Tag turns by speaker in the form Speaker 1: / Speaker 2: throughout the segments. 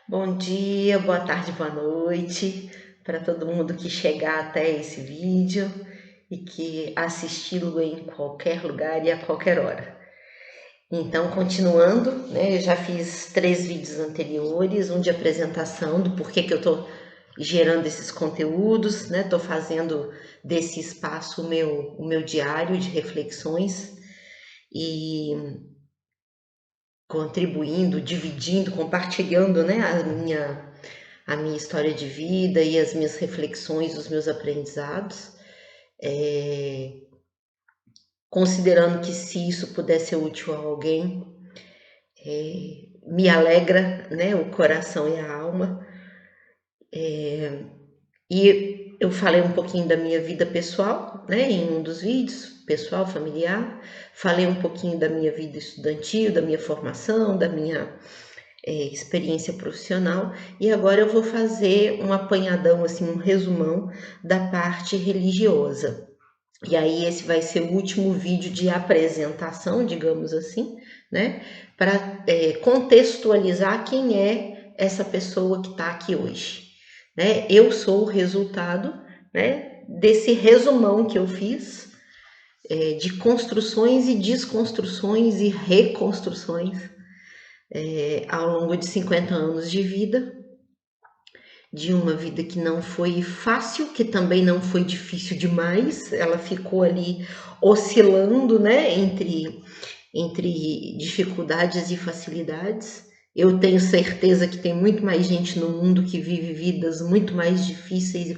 Speaker 1: Bom dia, boa tarde, boa noite para todo mundo que chegar até esse vídeo e que assisti-lo em qualquer lugar e a qualquer hora. Então, continuando, né, eu já fiz 3 vídeos anteriores, um de apresentação do porquê que eu estou gerando esses conteúdos, né, estou fazendo desse espaço o meu diário de reflexões e contribuindo, dividindo, compartilhando, né, a minha história de vida e as minhas reflexões, os meus aprendizados, considerando que se isso puder ser útil a alguém, me alegra, né, o coração e a alma. E eu falei um pouquinho da minha vida pessoal, né, em um dos vídeos, pessoal, familiar. Falei um pouquinho da minha vida estudantil, da minha formação, da minha experiência profissional, e agora eu vou fazer um apanhadão, assim, um resumão da parte religiosa. E aí esse vai ser o último vídeo de apresentação, digamos assim, né, para contextualizar quem é essa pessoa que está aqui hoje, né? Eu sou o resultado, né, desse resumão que eu fiz, de construções e desconstruções e reconstruções, ao longo de 50 anos de vida, de uma vida que não foi fácil, que também não foi difícil demais, ela ficou ali oscilando, né, entre dificuldades e facilidades. Eu tenho certeza que tem muito mais gente no mundo que vive vidas muito mais difíceis e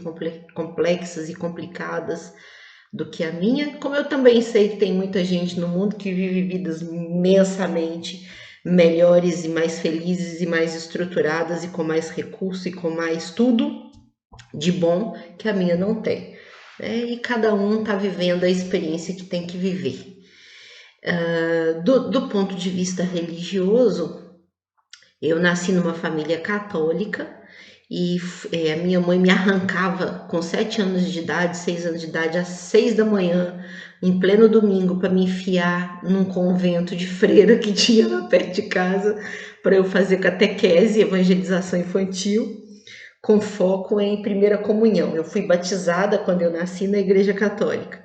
Speaker 1: complexas e complicadas do que a minha, como eu também sei que tem muita gente no mundo que vive vidas imensamente melhores e mais felizes e mais estruturadas e com mais recurso e com mais tudo de bom que a minha não tem. E cada um está vivendo a experiência que tem que viver. Do ponto de vista religioso, eu nasci numa família católica e a minha mãe me arrancava com 7 anos de idade, 6 anos de idade, às 6 da manhã, em pleno domingo, para me enfiar num convento de freira que tinha lá perto de casa, para eu fazer catequese e evangelização infantil, com foco em primeira comunhão. Eu fui batizada quando eu nasci na Igreja Católica.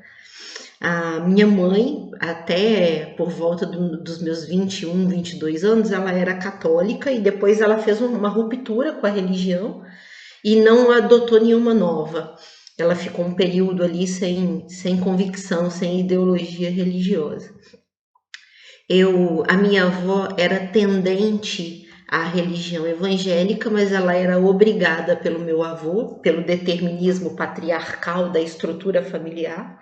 Speaker 1: A minha mãe, até por volta dos meus 21, 22 anos, ela era católica e depois ela fez uma ruptura com a religião e não adotou nenhuma nova. Ela ficou um período ali sem convicção, sem ideologia religiosa. A minha avó era tendente à religião evangélica, mas ela era obrigada pelo meu avô, pelo determinismo patriarcal da estrutura familiar,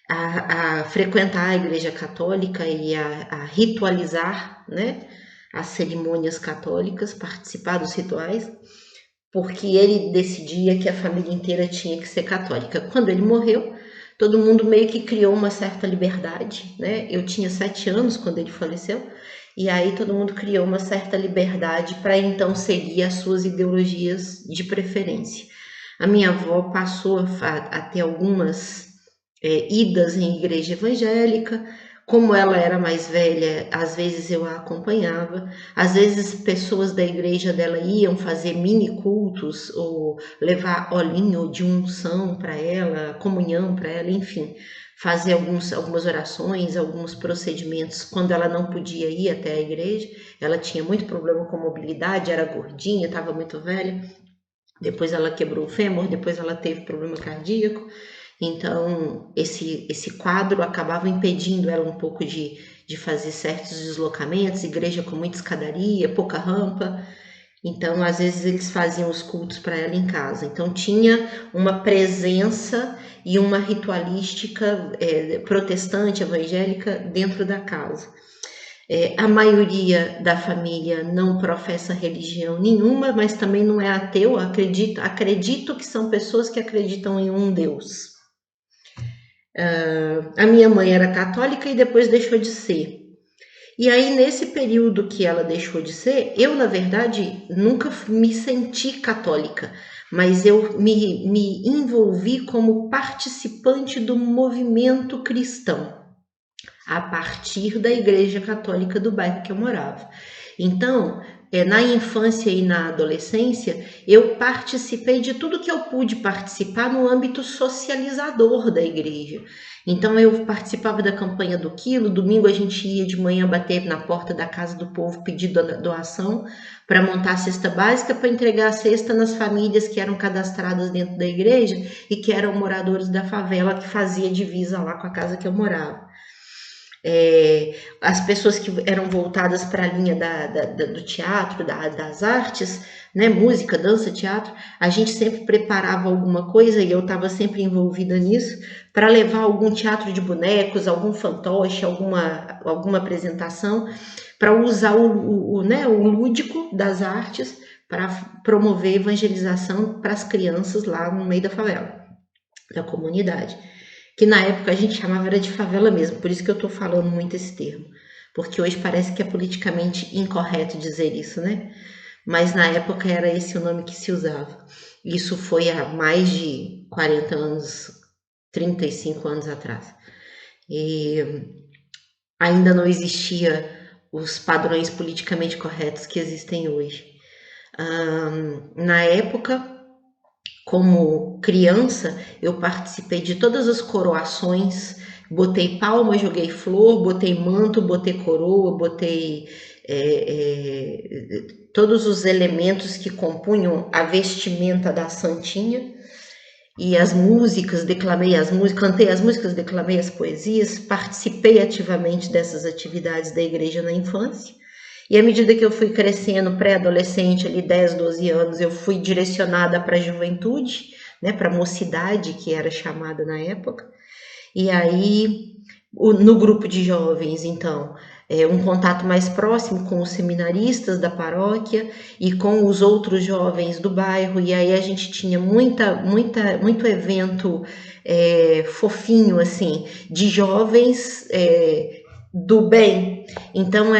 Speaker 1: a frequentar a igreja católica e a ritualizar, né, as cerimônias católicas, participar dos rituais, porque ele decidia que a família inteira tinha que ser católica. Quando ele morreu, todo mundo meio que criou uma certa liberdade, né? Eu tinha 7 anos quando ele faleceu, e aí todo mundo criou uma certa liberdade para então seguir as suas ideologias de preferência. A minha avó passou a ter algumas idas em igreja evangélica. Como ela era mais velha, às vezes eu a acompanhava, às vezes pessoas da igreja dela iam fazer mini cultos ou levar olhinho de unção para ela, comunhão para ela, enfim, fazer algumas orações, alguns procedimentos quando ela não podia ir até a igreja. Ela tinha muito problema com mobilidade, era gordinha, estava muito velha. Depois ela quebrou o fêmur, depois ela teve problema cardíaco. Então, esse quadro acabava impedindo ela um pouco de fazer certos deslocamentos, igreja com muita escadaria, pouca rampa. Então, às vezes, eles faziam os cultos para ela em casa. Então, tinha uma presença e uma ritualística protestante, evangélica, dentro da casa. A maioria da família não professa religião nenhuma, mas também não é ateu. Acredito que são pessoas que acreditam em um Deus. A minha mãe era católica e depois deixou de ser. E aí, nesse período que ela deixou de ser, eu, na verdade, nunca me senti católica, mas eu me envolvi como participante do movimento cristão, a partir da igreja católica do bairro que eu morava. Então, na infância e na adolescência, eu participei de tudo que eu pude participar no âmbito socializador da igreja. Então, eu participava da campanha do quilo, domingo a gente ia de manhã bater na porta da casa do povo pedir doação para montar a cesta básica, para entregar a cesta nas famílias que eram cadastradas dentro da igreja e que eram moradores da favela que fazia divisa lá com a casa que eu morava. As pessoas que eram voltadas para a linha do teatro, das artes, né, música, dança, teatro, a gente sempre preparava alguma coisa e eu estava sempre envolvida nisso para levar algum teatro de bonecos, algum fantoche, alguma apresentação, para usar o lúdico das artes para promover evangelização para as crianças lá no meio da favela, da comunidade. Que na época a gente chamava era de favela mesmo, por isso que eu tô falando muito esse termo. Porque hoje parece que é politicamente incorreto dizer isso, né? Mas na época era esse o nome que se usava. Isso foi há mais de 40 anos, 35 anos atrás. E ainda não existia os padrões politicamente corretos que existem hoje. Na época, como criança, eu participei de todas as coroações, botei palma, joguei flor, botei manto, botei coroa, botei todos os elementos que compunham a vestimenta da santinha. E as músicas, declamei as músicas, cantei as músicas, declamei as poesias, participei ativamente dessas atividades da igreja na infância. E à medida que eu fui crescendo, pré-adolescente, ali 10, 12 anos, eu fui direcionada para a juventude, né, para a mocidade, que era chamada na época. E aí, no grupo de jovens, então, um contato mais próximo com os seminaristas da paróquia e com os outros jovens do bairro. E aí a gente tinha muito evento fofinho, assim, de jovens do bem. Então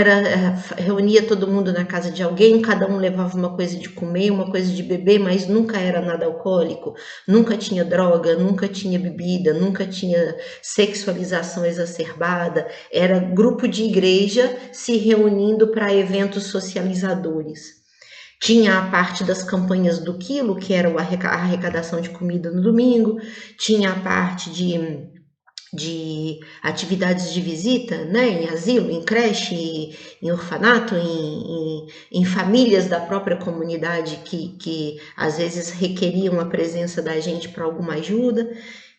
Speaker 1: reunia todo mundo na casa de alguém, cada um levava uma coisa de comer, uma coisa de beber, mas nunca era nada alcoólico, nunca tinha droga, nunca tinha bebida, nunca tinha sexualização exacerbada. Era grupo de igreja se reunindo para eventos socializadores. Tinha a parte das campanhas do quilo, que era a arrecadação de comida no domingo, tinha a parte de atividades de visita, né, em asilo, em creche, em orfanato, em famílias da própria comunidade que às vezes requeriam a presença da gente para alguma ajuda.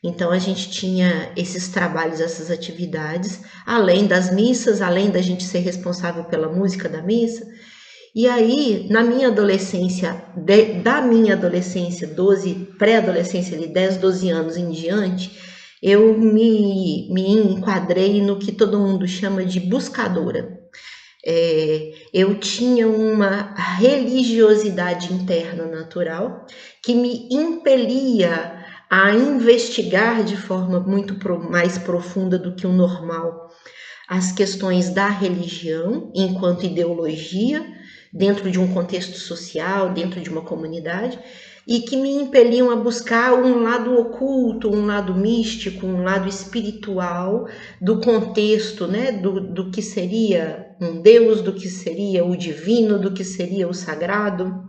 Speaker 1: Então a gente tinha esses trabalhos, essas atividades, além das missas, além da gente ser responsável pela música da missa. E aí, na minha adolescência, da minha adolescência, pré-adolescência ali, 10, 12 anos em diante, eu me enquadrei no que todo mundo chama de buscadora. Eu tinha uma religiosidade interna natural que me impelia a investigar de forma muito mais profunda do que o normal as questões da religião enquanto ideologia, dentro de um contexto social, dentro de uma comunidade, e que me impeliam a buscar um lado oculto, um lado místico, um lado espiritual do contexto, né, do que seria um Deus, do que seria o divino, do que seria o sagrado,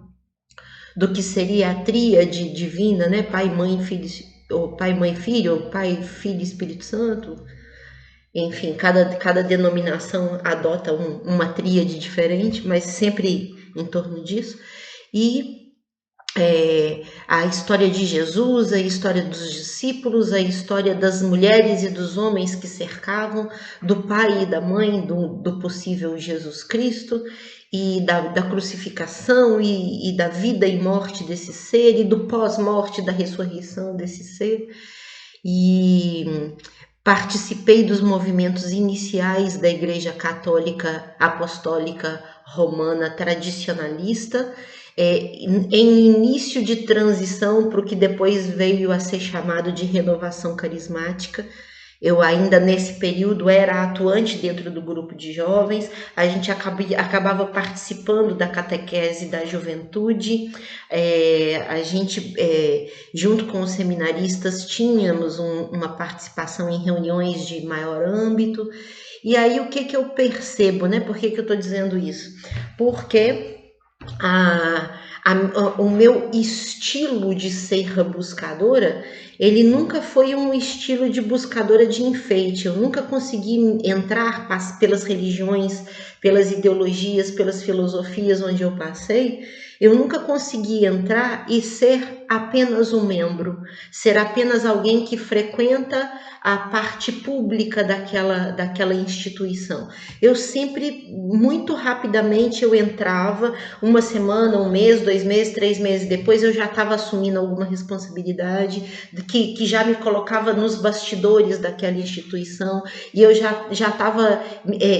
Speaker 1: do que seria a tríade divina, né, pai, mãe, filho, ou pai, mãe, filho, ou pai, filho, Espírito Santo. Enfim, cada denominação adota uma tríade diferente, mas sempre em torno disso. E a história de Jesus, a história dos discípulos, a história das mulheres e dos homens que cercavam, do pai e da mãe do possível Jesus Cristo, e da crucificação e da vida e morte desse ser, e do pós-morte, da ressurreição desse ser. E participei dos movimentos iniciais da Igreja Católica Apostólica Romana Tradicionalista, em início de transição para o que depois veio a ser chamado de renovação carismática. Eu ainda nesse período era atuante dentro do grupo de jovens, a gente acabava participando da catequese da juventude, a gente, junto com os seminaristas, tínhamos uma participação em reuniões de maior âmbito. E aí o que eu percebo, né? Por que eu estou dizendo isso? Porque o meu estilo de ser buscadora, ele nunca foi um estilo de buscadora de enfeite. Eu nunca consegui entrar pelas religiões, pelas ideologias, pelas filosofias onde eu passei. Eu nunca consegui entrar e ser apenas um membro, ser apenas alguém que frequenta a parte pública daquela instituição. Eu sempre, muito rapidamente, eu entrava, uma semana, um mês, 2 meses, 3 meses depois, eu já estava assumindo alguma responsabilidade que já me colocava nos bastidores daquela instituição, e eu já estava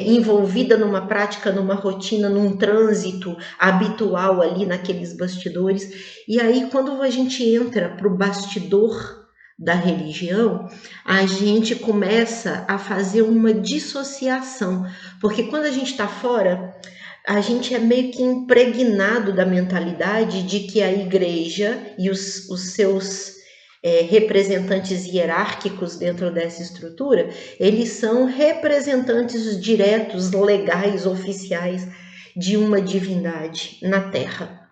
Speaker 1: envolvida numa prática, numa rotina, num trânsito habitual ali naqueles bastidores. E aí, quando a gente entra para o bastidor da religião, a gente começa a fazer uma dissociação, porque quando a gente está fora, a gente é meio que impregnado da mentalidade de que a igreja e os seus representantes hierárquicos dentro dessa estrutura, eles são representantes diretos, legais, oficiais de uma divindade na Terra.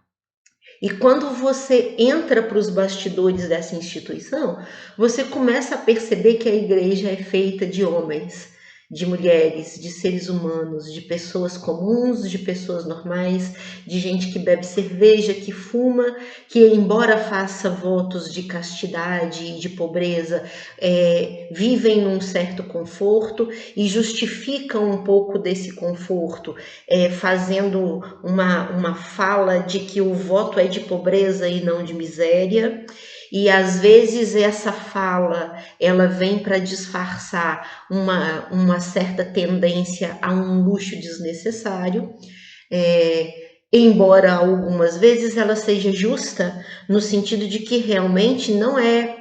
Speaker 1: E quando você entra para os bastidores dessa instituição, você começa a perceber que a igreja é feita de homens, de mulheres, de seres humanos, de pessoas comuns, de pessoas normais, de gente que bebe cerveja, que fuma, que embora faça votos de castidade e de pobreza, vivem num certo conforto e justificam um pouco desse conforto, fazendo uma fala de que o voto é de pobreza e não de miséria. E às vezes essa fala ela vem para disfarçar uma certa tendência a um luxo desnecessário, embora algumas vezes ela seja justa no sentido de que realmente não é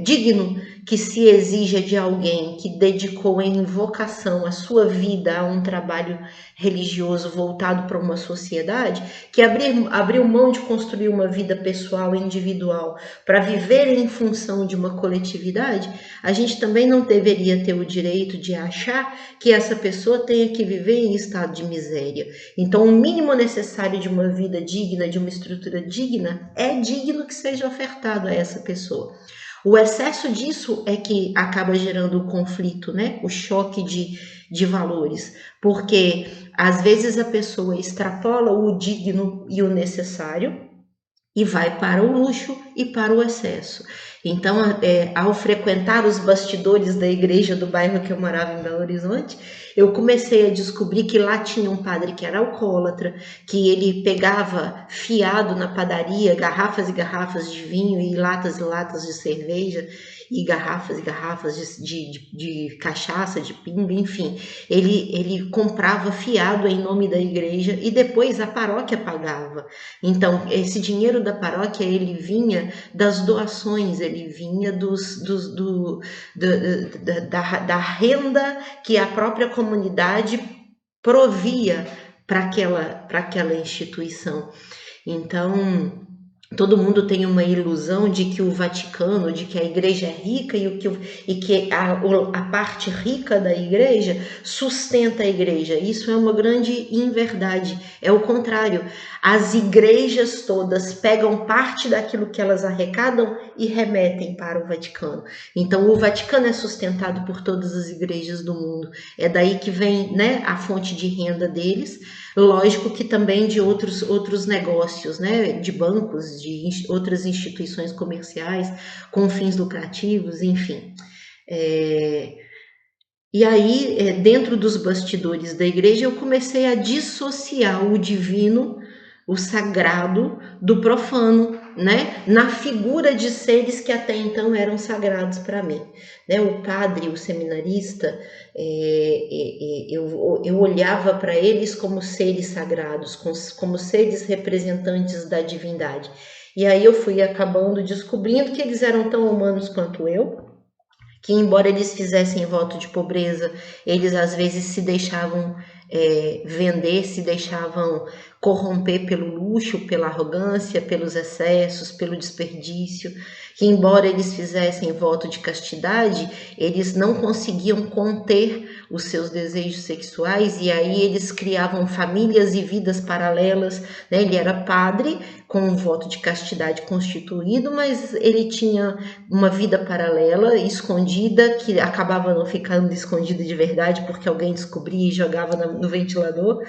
Speaker 1: digno que se exija de alguém que dedicou em vocação a sua vida a um trabalho religioso voltado para uma sociedade, que abriu mão de construir uma vida pessoal e individual para viver em função de uma coletividade. A gente também não deveria ter o direito de achar que essa pessoa tenha que viver em estado de miséria. Então, o mínimo necessário de uma vida digna, de uma estrutura digna, é digno que seja ofertado a essa pessoa. O excesso disso é que acaba gerando o conflito, né? O choque de valores, porque às vezes a pessoa extrapola o digno e o necessário e vai para o luxo e para o excesso. Então, ao frequentar os bastidores da igreja do bairro que eu morava em Belo Horizonte, eu comecei a descobrir que lá tinha um padre que era alcoólatra, que ele pegava fiado na padaria garrafas e garrafas de vinho e latas de cerveja e garrafas de cachaça, de pinga, enfim. Ele comprava fiado em nome da igreja e depois a paróquia pagava. Então, esse dinheiro da paróquia, ele vinha das doações, ele vinha da renda que a própria comunidade provia para aquela instituição. Então, todo mundo tem uma ilusão de que o Vaticano, de que a igreja é rica e que a parte rica da igreja sustenta a igreja. Isso é uma grande inverdade. É o contrário. As igrejas todas pegam parte daquilo que elas arrecadam e remetem para o Vaticano. Então, o Vaticano é sustentado por todas as igrejas do mundo. É daí que vem, né, a fonte de renda deles. Lógico que também de outros negócios, né, de bancos, de outras instituições comerciais com fins lucrativos, enfim. E aí, dentro dos bastidores da igreja, eu comecei a dissociar o divino, o sagrado, do profano, né? Na figura de seres que até então eram sagrados para mim. Né? O padre, o seminarista, eu olhava para eles como seres sagrados, como seres representantes da divindade. E aí eu fui acabando descobrindo que eles eram tão humanos quanto eu, que embora eles fizessem voto de pobreza, eles às vezes se deixavam vender, se deixavam corromper pelo luxo, pela arrogância, pelos excessos, pelo desperdício, que embora eles fizessem voto de castidade, eles não conseguiam conter os seus desejos sexuais e aí eles criavam famílias e vidas paralelas, né? Ele era padre com um voto de castidade constituído, mas ele tinha uma vida paralela, escondida, que acabava não ficando escondida de verdade porque alguém descobria e jogava no ventilador.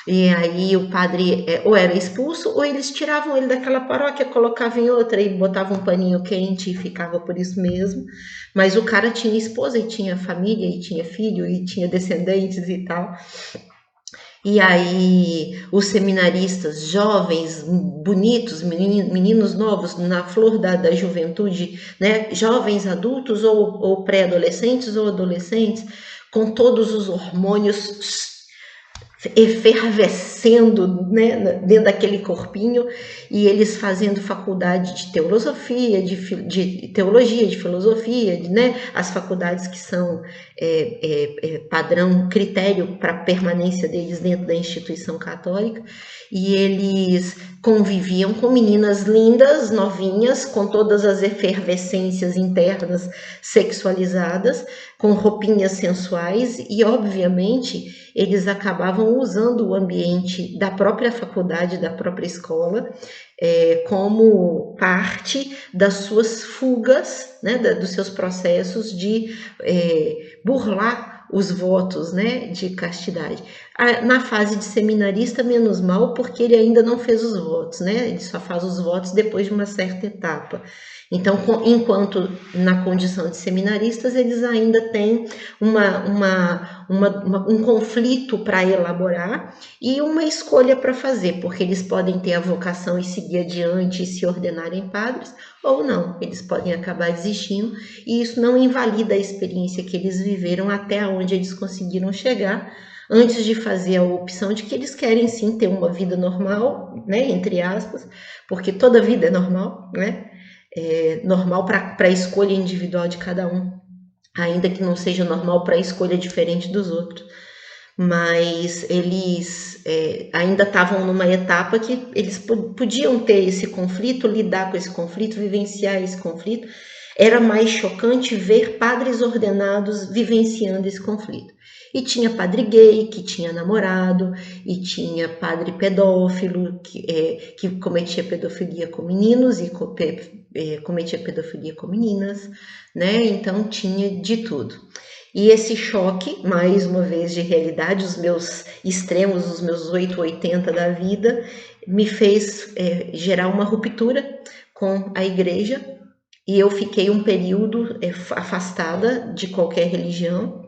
Speaker 1: E aí o padre ou era expulso ou eles tiravam ele daquela paróquia, colocavam em outra e botavam um paninho quente e ficava por isso mesmo. Mas o cara tinha esposa e tinha família e tinha filho e tinha descendentes e tal. E aí os seminaristas jovens, bonitos, meninos novos, na flor da juventude, né? Jovens adultos ou pré-adolescentes ou adolescentes, com todos os hormônios efervescendo, né, dentro daquele corpinho, e eles fazendo faculdade de teosofia, de teologia, de filosofia, né, as faculdades que são padrão, critério para a permanência deles dentro da instituição católica, e eles conviviam com meninas lindas, novinhas, com todas as efervescências internas sexualizadas, com roupinhas sensuais, e obviamente eles acabavam usando o ambiente da própria faculdade, da própria escola, como parte das suas fugas, né, dos seus processos de burlar os votos, né, de castidade. Na fase de seminarista, menos mal, porque ele ainda não fez os votos, né? Ele só faz os votos depois de uma certa etapa. Então, enquanto na condição de seminaristas, eles ainda têm um conflito para elaborar e uma escolha para fazer, porque eles podem ter a vocação e seguir adiante e se ordenarem padres, ou não, eles podem acabar desistindo, e isso não invalida a experiência que eles viveram até onde eles conseguiram chegar, antes de fazer a opção de que eles querem sim ter uma vida normal, né, entre aspas, porque toda vida é normal, né? Normal para a escolha individual de cada um, ainda que não seja normal para a escolha diferente dos outros. Mas eles ainda estavam numa etapa que eles podiam ter esse conflito, lidar com esse conflito, vivenciar esse conflito. Era mais chocante ver padres ordenados vivenciando esse conflito. E tinha padre gay que tinha namorado, e tinha padre pedófilo que cometia pedofilia com meninos e cometia pedofilia com meninas, né? Então tinha de tudo. E esse choque, mais uma vez, de realidade, os meus extremos, os meus 880 da vida, me fez gerar uma ruptura com a igreja, e eu fiquei um período afastada de qualquer religião.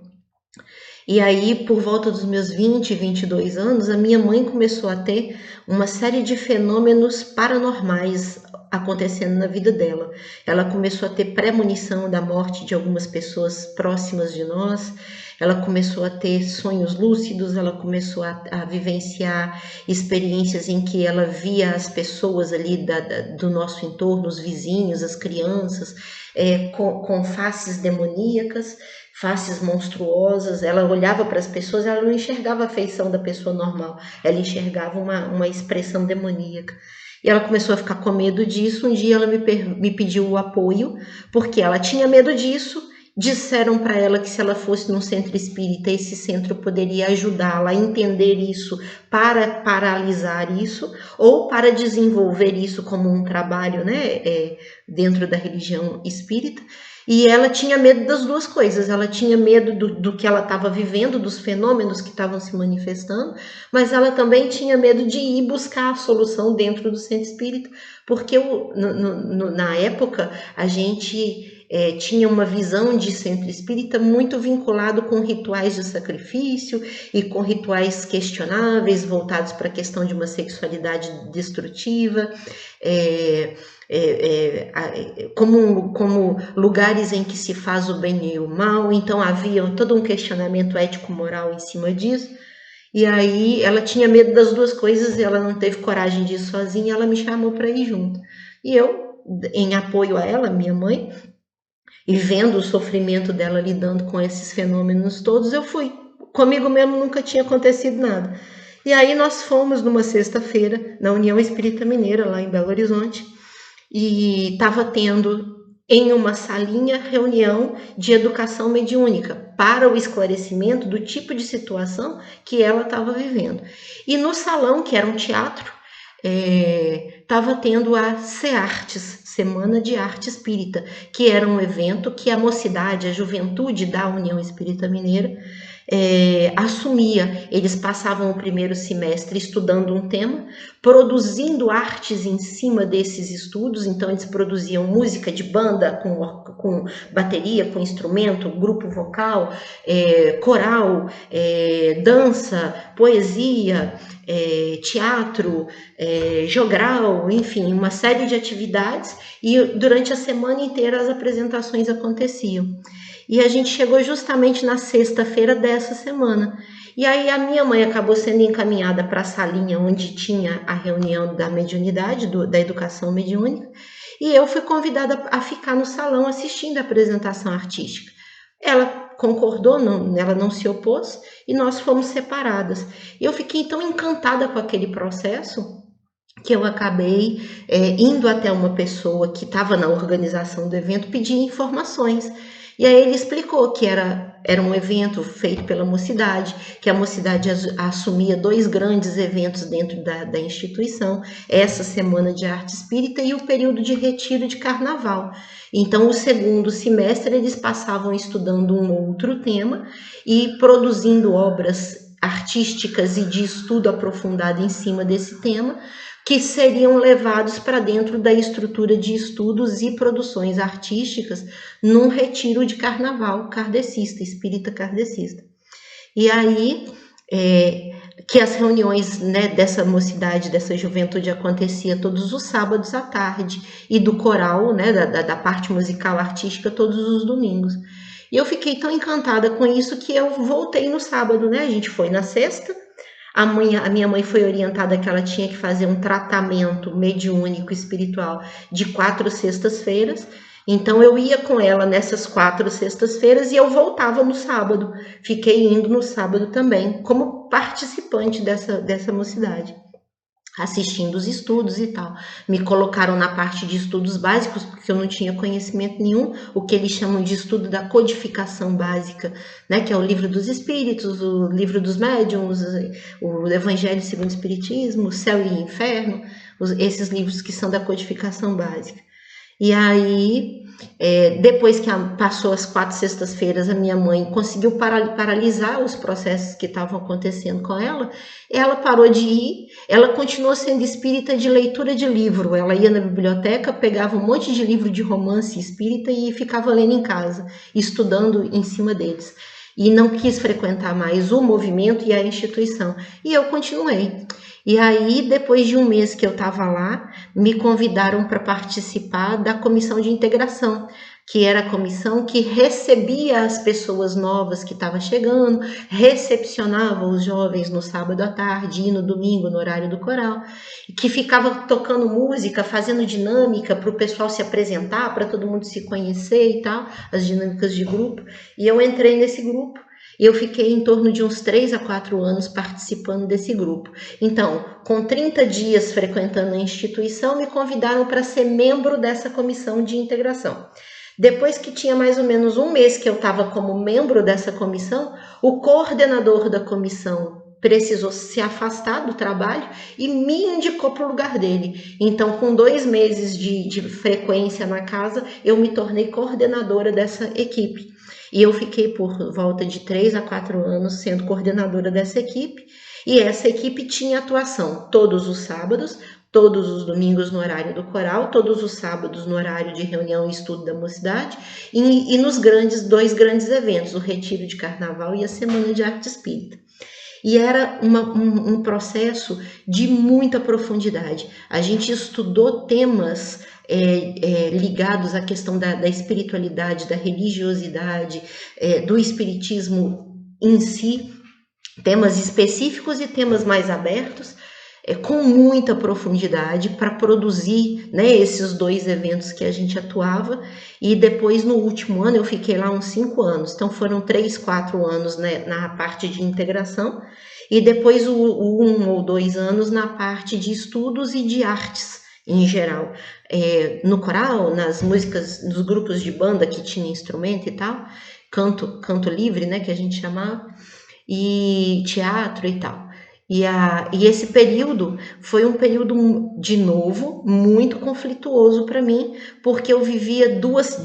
Speaker 1: E aí, por volta dos meus 20, 22 anos, a minha mãe começou a ter uma série de fenômenos paranormais acontecendo na vida dela. Ela começou a ter premonição da morte de algumas pessoas próximas de nós, ela começou a ter sonhos lúcidos, ela começou a vivenciar experiências em que ela via as pessoas ali do nosso entorno, os vizinhos, as crianças, com faces demoníacas, faces monstruosas. Ela olhava para as pessoas, ela não enxergava a feição da pessoa normal, ela enxergava uma expressão demoníaca. E ela começou a ficar com medo disso. Um dia ela me pediu o apoio, porque ela tinha medo disso. Disseram para ela que se ela fosse num centro espírita, esse centro poderia ajudá-la a entender isso, para paralisar isso, ou para desenvolver isso como um trabalho, né, dentro da religião espírita. E ela tinha medo das duas coisas. Ela tinha medo do que ela estava vivendo, dos fenômenos que estavam se manifestando, mas ela também tinha medo de ir buscar a solução dentro do centro espírita, porque na época a gente tinha uma visão de centro espírita muito vinculado com rituais de sacrifício e com rituais questionáveis, voltados para a questão de uma sexualidade destrutiva, como lugares em que se faz o bem e o mal. Então havia todo um questionamento ético-moral em cima disso. E aí ela tinha medo das duas coisas, ela não teve coragem de ir sozinha, ela me chamou para ir junto. E eu, em apoio a ela, minha mãe, e vendo o sofrimento dela lidando com esses fenômenos todos, eu fui. comigo mesmo nunca tinha acontecido nada. E aí nós fomos numa sexta-feira na União Espírita Mineira, lá em Belo Horizonte, e estava tendo em uma salinha reunião de educação mediúnica para o esclarecimento do tipo de situação que ela estava vivendo. E no salão, que era um teatro, estava tendo a SEARTES, Semana de Arte Espírita, que era um evento que a mocidade, a juventude da União Espírita Mineira assumia. Eles passavam o primeiro semestre estudando um tema, produzindo artes em cima desses estudos. Então eles produziam música de banda com bateria, com instrumento, grupo vocal, coral, dança, poesia, teatro, jogral, enfim, uma série de atividades, e durante a semana inteira as apresentações aconteciam. E a gente chegou justamente na sexta-feira dessa semana. E aí a minha mãe acabou sendo encaminhada para a salinha onde tinha a reunião da mediunidade, da educação mediúnica, e eu fui convidada a ficar no salão assistindo a apresentação artística. Ela concordou, ela não se opôs, e nós fomos separadas. E eu fiquei tão encantada com aquele processo que eu acabei indo até uma pessoa que estava na organização do evento pedir informações. E aí ele explicou que era um evento feito pela mocidade, que a mocidade assumia 2 grandes eventos dentro da instituição, essa Semana de Arte Espírita e o período de retiro de carnaval. Então, o segundo semestre eles passavam estudando um outro tema e produzindo obras artísticas e de estudo aprofundado em cima desse tema, que seriam levados para dentro da estrutura de estudos e produções artísticas num retiro de carnaval kardecista, espírita kardecista. E aí, que as reuniões, né, dessa mocidade, dessa juventude acontecia todos os sábados à tarde, e do coral, né, da parte musical artística, todos os domingos. E eu fiquei tão encantada com isso que eu voltei no sábado, né? A gente foi na sexta. A minha mãe foi orientada que ela tinha que fazer um tratamento mediúnico espiritual de 4 sextas-feiras. Então eu ia com ela nessas 4 sextas-feiras e eu voltava no sábado. Fiquei indo no sábado também, como participante dessa mocidade, assistindo os estudos e tal. Me colocaram na parte de estudos básicos, porque eu não tinha conhecimento nenhum, o que eles chamam de estudo da codificação básica, né, que é o Livro dos Espíritos, o Livro dos Médiuns, o Evangelho segundo o Espiritismo, o Céu e o Inferno, esses livros que são da codificação básica. E aí, depois que passou as 4 sextas-feiras, a minha mãe conseguiu paralisar os processos que estavam acontecendo com ela. Ela parou de ir, ela continuou sendo espírita de leitura de livro. Ela ia na biblioteca, pegava um monte de livro de romance espírita e ficava lendo em casa, estudando em cima deles. E não quis frequentar mais o movimento e a instituição. E eu continuei. E aí, depois de um mês que eu estava lá, me convidaram para participar da comissão de integração, que era a comissão que recebia as pessoas novas que estavam chegando, recepcionava os jovens no sábado à tarde e no domingo, no horário do coral, que ficava tocando música, fazendo dinâmica para o pessoal se apresentar, para todo mundo se conhecer e tal, as dinâmicas de grupo. E eu entrei nesse grupo. E eu fiquei em torno de uns 3 a 4 anos participando desse grupo. Então, com 30 dias frequentando a instituição, me convidaram para ser membro dessa comissão de integração. Depois que tinha mais ou menos um mês que eu estava como membro dessa comissão, o coordenador da comissão precisou se afastar do trabalho e me indicou para o lugar dele. Então, com 2 meses de frequência na casa, eu me tornei coordenadora dessa equipe. E eu fiquei por volta de 3 a 4 anos sendo coordenadora dessa equipe. E essa equipe tinha atuação todos os sábados, todos os domingos no horário do coral, todos os sábados no horário de reunião e estudo da mocidade, e nos 2 grandes eventos, o Retiro de Carnaval e a Semana de Arte Espírita. E era um processo de muita profundidade. A gente estudou temas ligados à questão da espiritualidade, da religiosidade, do espiritismo em si, temas específicos e temas mais abertos. com muita profundidade para produzir, né, esses 2 eventos que a gente atuava. E depois, no último ano, eu fiquei lá uns 5 anos. Então, foram 3, 4 anos, né, na parte de integração. E depois, 1 ou 2 anos na parte de estudos e de artes, em geral. No coral, nas músicas, nos grupos de banda que tinha instrumento e tal. Canto livre, né, que a gente chamava. E teatro e tal. E esse período foi um período, de novo, muito conflituoso para mim, porque eu vivia duas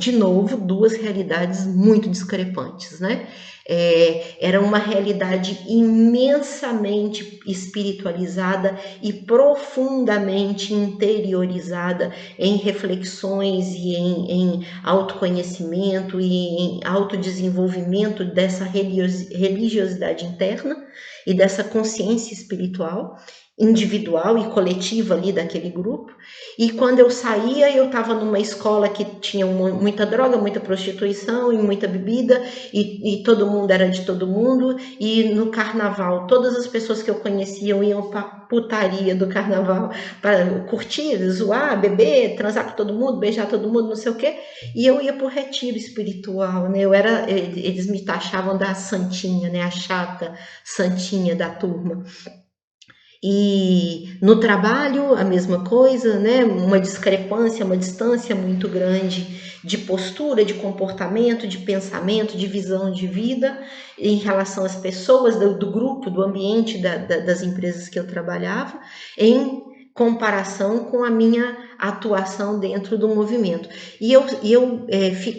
Speaker 1: realidades muito discrepantes, né? Era uma realidade imensamente espiritualizada e profundamente interiorizada em reflexões e em autoconhecimento e em autodesenvolvimento dessa religiosidade interna e dessa consciência espiritual, individual e coletiva ali daquele grupo. E quando eu saía, eu estava numa escola que tinha muita droga, muita prostituição e muita bebida, e todo mundo era de todo mundo, e no carnaval, todas as pessoas que eu conhecia iam pra putaria do carnaval, para curtir, zoar, beber, transar com todo mundo, beijar todo mundo, não sei o quê, e eu ia pro retiro espiritual, né? Eles me taxavam da santinha, né? A chata santinha da turma. E no trabalho, a mesma coisa, né? Uma discrepância, uma distância muito grande de postura, de comportamento, de pensamento, de visão de vida em relação às pessoas do grupo, do ambiente das empresas que eu trabalhava, em comparação com a minha atuação dentro do movimento. E eu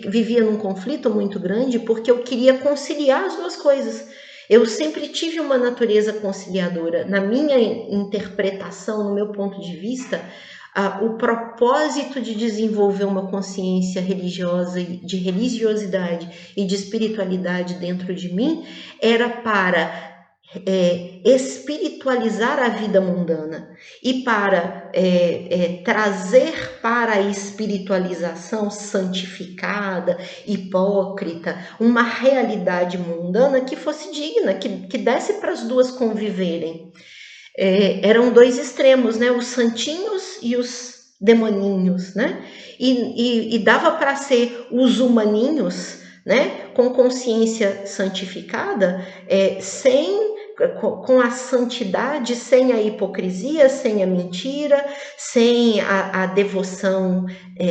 Speaker 1: vivia num conflito muito grande porque eu queria conciliar as duas coisas. Eu sempre tive uma natureza conciliadora. Na minha interpretação, no meu ponto de vista, o propósito de desenvolver uma consciência religiosa, de religiosidade e de espiritualidade dentro de mim, era para espiritualizar a vida mundana e para trazer para a espiritualização santificada, hipócrita, uma realidade mundana que fosse digna, que desse para as duas conviverem. Eram 2 extremos, né? Os santinhos e os demoninhos, né? E dava para ser os humaninhos, né? Com consciência santificada, sem com a santidade, sem a hipocrisia, sem a mentira, sem a devoção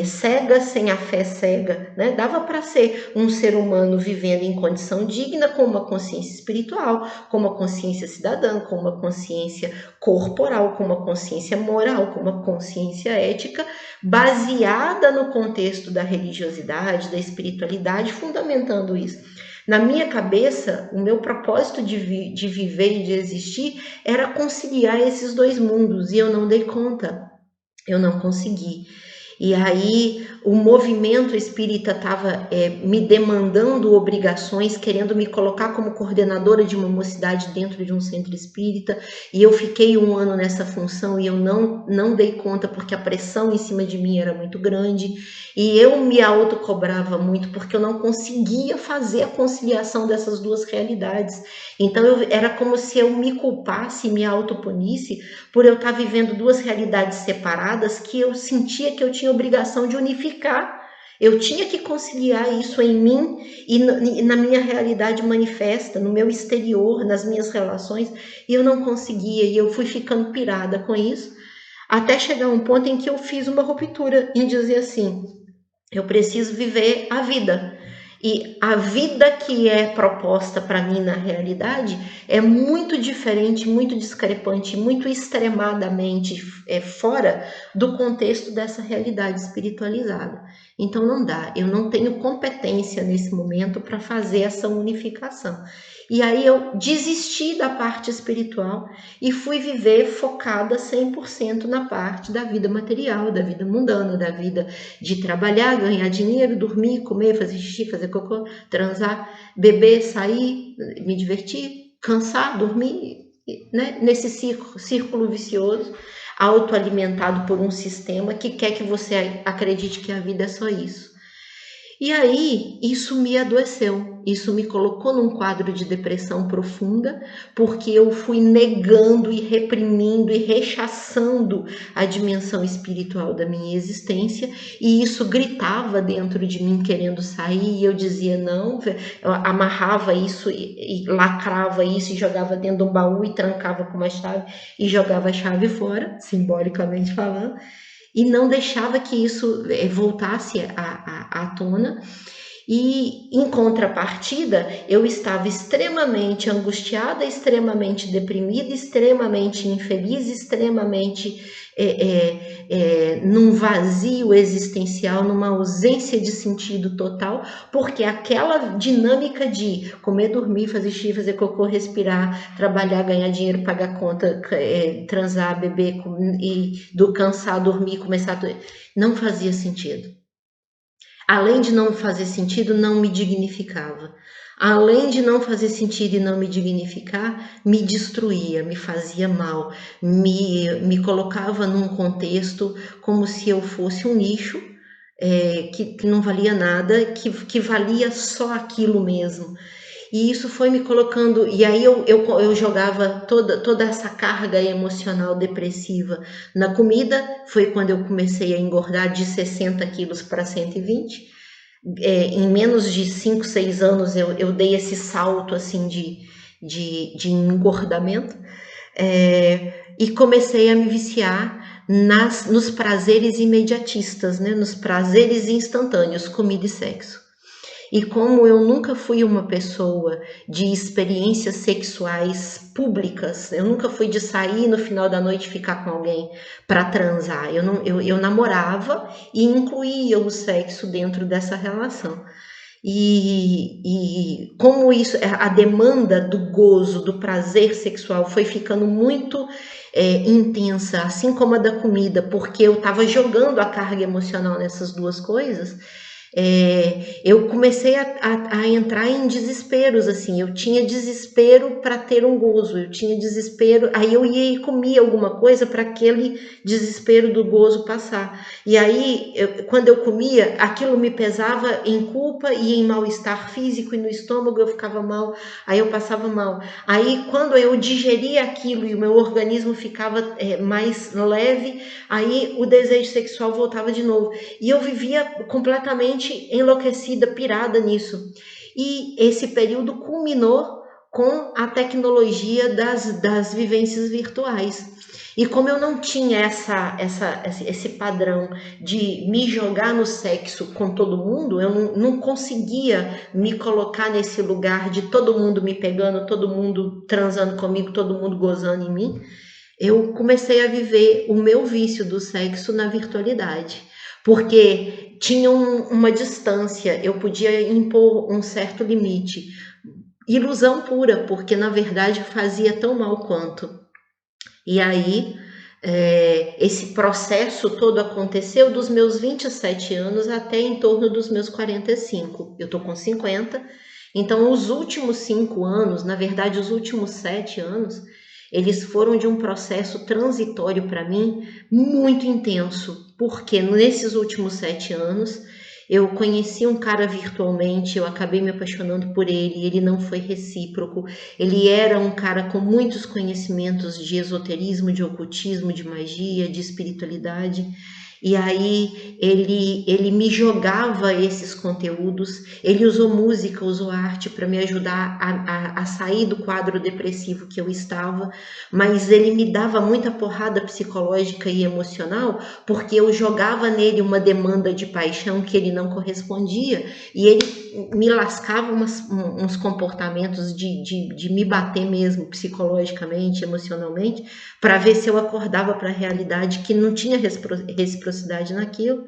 Speaker 1: cega, sem a fé cega, né? Dava para ser um ser humano vivendo em condição digna, com uma consciência espiritual, com uma consciência cidadã, com uma consciência corporal, com uma consciência moral, com uma consciência ética, baseada no contexto da religiosidade, da espiritualidade, fundamentando isso. Na minha cabeça, o meu propósito de viver e de existir era conciliar esses 2 mundos, e eu não dei conta, eu não consegui. E aí o movimento espírita estava me demandando obrigações, querendo me colocar como coordenadora de uma mocidade dentro de um centro espírita, e eu fiquei 1 ano nessa função e eu não dei conta porque a pressão em cima de mim era muito grande, e eu me autocobrava muito porque eu não conseguia fazer a conciliação dessas 2 realidades. Então era como se eu me culpasse, me autopunisse por eu estar vivendo 2 realidades separadas que eu sentia que eu tinha obrigação de unificar. Eu tinha que conciliar isso em mim e na minha realidade manifesta, no meu exterior, nas minhas relações, e eu não conseguia, e eu fui ficando pirada com isso, até chegar um ponto em que eu fiz uma ruptura em dizer assim: eu preciso viver a vida. E a vida que é proposta para mim na realidade é muito diferente, muito discrepante, muito extremadamente fora do contexto dessa realidade espiritualizada. Então não dá, eu não tenho competência nesse momento para fazer essa unificação. E aí eu desisti da parte espiritual e fui viver focada 100% na parte da vida material, da vida mundana, da vida de trabalhar, ganhar dinheiro, dormir, comer, fazer xixi, fazer cocô, transar, beber, sair, me divertir, cansar, dormir, né? Nesse círculo vicioso, autoalimentado por um sistema que quer que você acredite que a vida é só isso. E aí, isso me adoeceu, isso me colocou num quadro de depressão profunda, porque eu fui negando e reprimindo e rechaçando a dimensão espiritual da minha existência, e isso gritava dentro de mim querendo sair, e eu dizia não, eu amarrava isso e lacrava isso e jogava dentro de um baú e trancava com uma chave e jogava a chave fora, simbolicamente falando, e não deixava que isso voltasse à tona. E, em contrapartida, eu estava extremamente angustiada, extremamente deprimida, extremamente infeliz, extremamente num vazio existencial, numa ausência de sentido total, porque aquela dinâmica de comer, dormir, fazer xixi, fazer cocô, respirar, trabalhar, ganhar dinheiro, pagar conta, transar, beber e do cansar, dormir, começar a... não fazia sentido. Além de não fazer sentido, não me dignificava. Além de não fazer sentido e não me dignificar, me destruía, me fazia mal, me colocava num contexto como se eu fosse um lixo, que não valia nada, que valia só aquilo mesmo. E isso foi me colocando, e aí eu jogava toda essa carga emocional depressiva na comida. Foi quando eu comecei a engordar de 60 quilos para 120. Em menos de 5, 6 anos eu dei esse salto assim de engordamento, e comecei a me viciar nos prazeres imediatistas, né? Nos prazeres instantâneos, comida e sexo. E como eu nunca fui uma pessoa de experiências sexuais públicas, eu nunca fui de sair no final da noite ficar com alguém para transar. Eu namorava e incluía o sexo dentro dessa relação. E como isso, a demanda do gozo, do prazer sexual foi ficando muito intensa, assim como a da comida, porque eu estava jogando a carga emocional nessas duas coisas. Eu comecei a entrar em desesperos, assim, eu tinha desespero para ter um gozo, eu tinha desespero, aí eu ia e comia alguma coisa para aquele desespero do gozo passar. E aí, quando eu comia, aquilo me pesava em culpa e em mal-estar físico, e no estômago eu ficava mal, aí eu passava mal. Aí, quando eu digeria aquilo e o meu organismo ficava mais leve, aí o desejo sexual voltava de novo. E eu vivia completamente enlouquecida, pirada nisso. E esse período culminou com a tecnologia das vivências virtuais. E como eu não tinha esse padrão de me jogar no sexo com todo mundo, eu não conseguia me colocar nesse lugar de todo mundo me pegando, todo mundo transando comigo, todo mundo gozando em mim. Eu comecei a viver o meu vício do sexo na virtualidade, porque tinha uma distância, eu podia impor um certo limite. Ilusão pura, porque na verdade fazia tão mal quanto. E aí, esse processo todo aconteceu dos meus 27 anos até em torno dos meus 45. Eu tô com 50, então os últimos 5 anos, na verdade os últimos 7 anos, eles foram de um processo transitório para mim muito intenso, porque nesses últimos 7 anos eu conheci um cara virtualmente, eu acabei me apaixonando por ele não foi recíproco. Ele era um cara com muitos conhecimentos de esoterismo, de ocultismo, de magia, de espiritualidade. E aí ele me jogava esses conteúdos, ele usou música, usou arte para me ajudar a sair do quadro depressivo que eu estava, mas ele me dava muita porrada psicológica e emocional, porque eu jogava nele uma demanda de paixão que ele não correspondia, e ele me lascava uns comportamentos de me bater mesmo psicologicamente, emocionalmente, para ver se eu acordava para a realidade, que não tinha reciprocidade naquilo.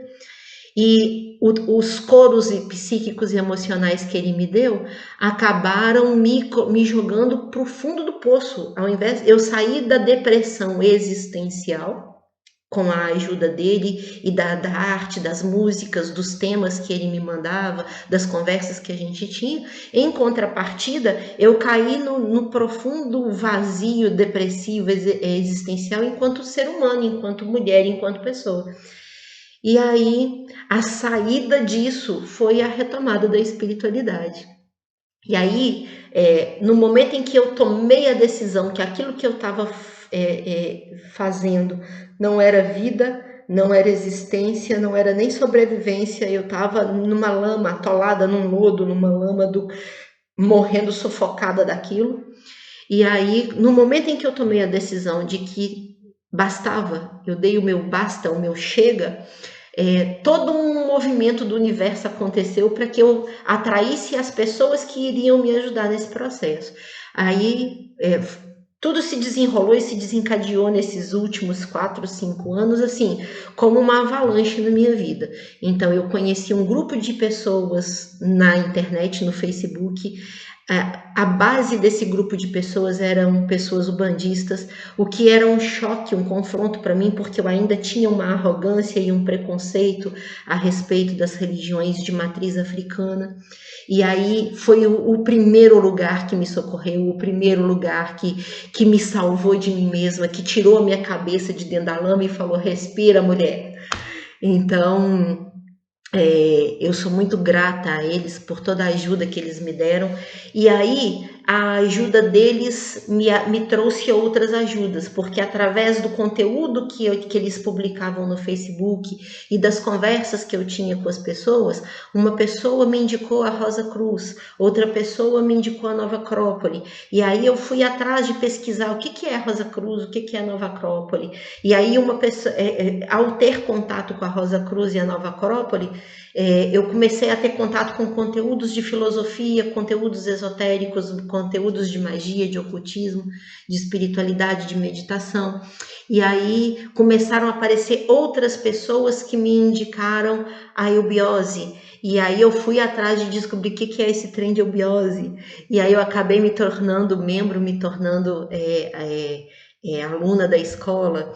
Speaker 1: E os coros psíquicos e emocionais que ele me deu acabaram me jogando para o fundo do poço. Ao invés, eu saí da depressão existencial com a ajuda dele e da arte, das músicas, dos temas que ele me mandava, das conversas que a gente tinha. Em contrapartida, eu caí no profundo vazio depressivo existencial enquanto ser humano, enquanto mulher, enquanto pessoa. E aí, a saída disso foi a retomada da espiritualidade. E aí, no momento em que eu tomei a decisão que aquilo que eu estava fazendo não era vida, não era existência, não era nem sobrevivência, eu estava numa lama, atolada num lodo, numa lama, morrendo sufocada daquilo. E aí, no momento em que eu tomei a decisão de que bastava, eu dei o meu basta, o meu chega, todo um movimento do universo aconteceu para que eu atraísse as pessoas que iriam me ajudar nesse processo. Aí tudo se desenrolou e se desencadeou nesses últimos 4, 5 anos, assim, como uma avalanche na minha vida. Então, eu conheci um grupo de pessoas na internet, no Facebook. A base desse grupo de pessoas eram pessoas ubandistas, o que era um choque, um confronto para mim, porque eu ainda tinha uma arrogância e um preconceito a respeito das religiões de matriz africana. E aí foi o primeiro lugar que me socorreu, o primeiro lugar que me salvou de mim mesma, que tirou a minha cabeça de dentro da lama e falou: respira, mulher. Então, eu sou muito grata a eles por toda a ajuda que eles me deram. E aí, a ajuda deles me trouxe outras ajudas, porque através do conteúdo que eles publicavam no Facebook e das conversas que eu tinha com as pessoas, uma pessoa me indicou a Rosa Cruz, outra pessoa me indicou a Nova Acrópole. E aí eu fui atrás de pesquisar o que é a Rosa Cruz, o que é a Nova Acrópole. E aí uma pessoa, ao ter contato com a Rosa Cruz e a Nova Acrópole, eu comecei a ter contato com conteúdos de filosofia, conteúdos esotéricos, conteúdos de magia, de ocultismo, de espiritualidade, de meditação. E aí começaram a aparecer outras pessoas que me indicaram a eubiose. E aí eu fui atrás de descobrir o que é esse trem de eubiose. E aí eu acabei me tornando membro, me tornando aluna da escola,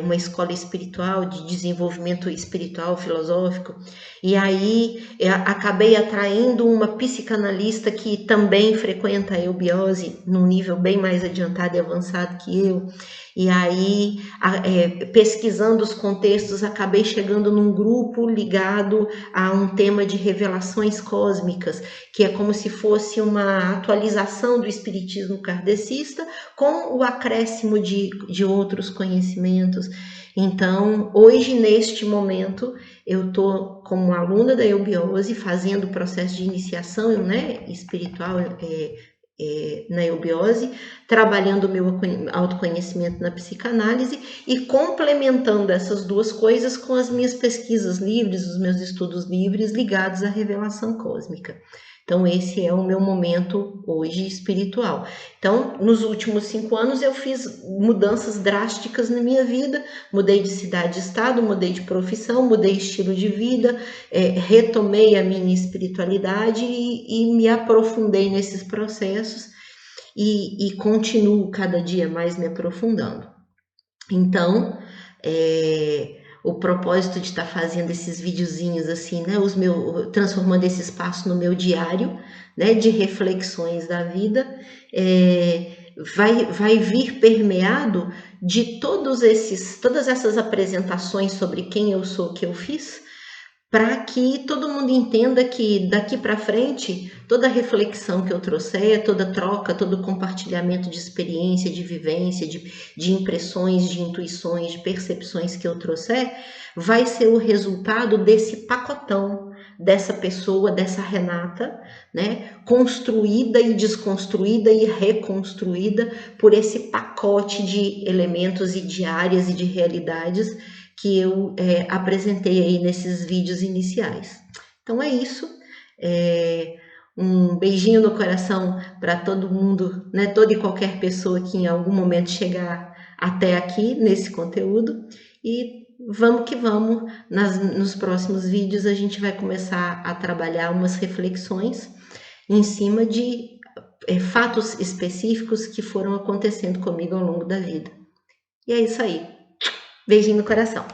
Speaker 1: uma escola espiritual, de desenvolvimento espiritual, filosófico. E aí acabei atraindo uma psicanalista que também frequenta a eubiose, num nível bem mais adiantado e avançado que eu. E aí, pesquisando os contextos, acabei chegando num grupo ligado a um tema de revelações cósmicas, que é como se fosse uma atualização do espiritismo kardecista com o acréscimo de outros conhecimentos. Então, hoje, neste momento, eu estou como aluna da eubiose, fazendo o processo de iniciação, né, espiritual na eubiose, trabalhando o meu autoconhecimento na psicanálise e complementando essas duas coisas com as minhas pesquisas livres, os meus estudos livres ligados à revelação cósmica. Então, esse é o meu momento hoje espiritual. Então, nos últimos 5 anos, eu fiz mudanças drásticas na minha vida, mudei de cidade e estado, mudei de profissão, mudei estilo de vida, retomei a minha espiritualidade e me aprofundei nesses processos e continuo cada dia mais me aprofundando. Então, o propósito de estar fazendo esses videozinhos assim, né, transformando esse espaço no meu diário, né, de reflexões da vida, vai vir permeado de todas essas apresentações sobre quem eu sou, que eu fiz, para que todo mundo entenda que daqui para frente, toda reflexão que eu trouxer, toda troca, todo compartilhamento de experiência, de vivência, de impressões, de intuições, de percepções que eu trouxer, vai ser o resultado desse pacotão, dessa pessoa, dessa Renata, né, construída e desconstruída e reconstruída por esse pacote de elementos e de áreas e de realidades que eu apresentei aí nesses vídeos iniciais. Então é isso. Um beijinho no coração para todo mundo, né? Toda e qualquer pessoa que em algum momento chegar até aqui nesse conteúdo. E vamos que vamos. Nos próximos vídeos a gente vai começar a trabalhar umas reflexões em cima de fatos específicos que foram acontecendo comigo ao longo da vida. E é isso aí. Beijinho no coração.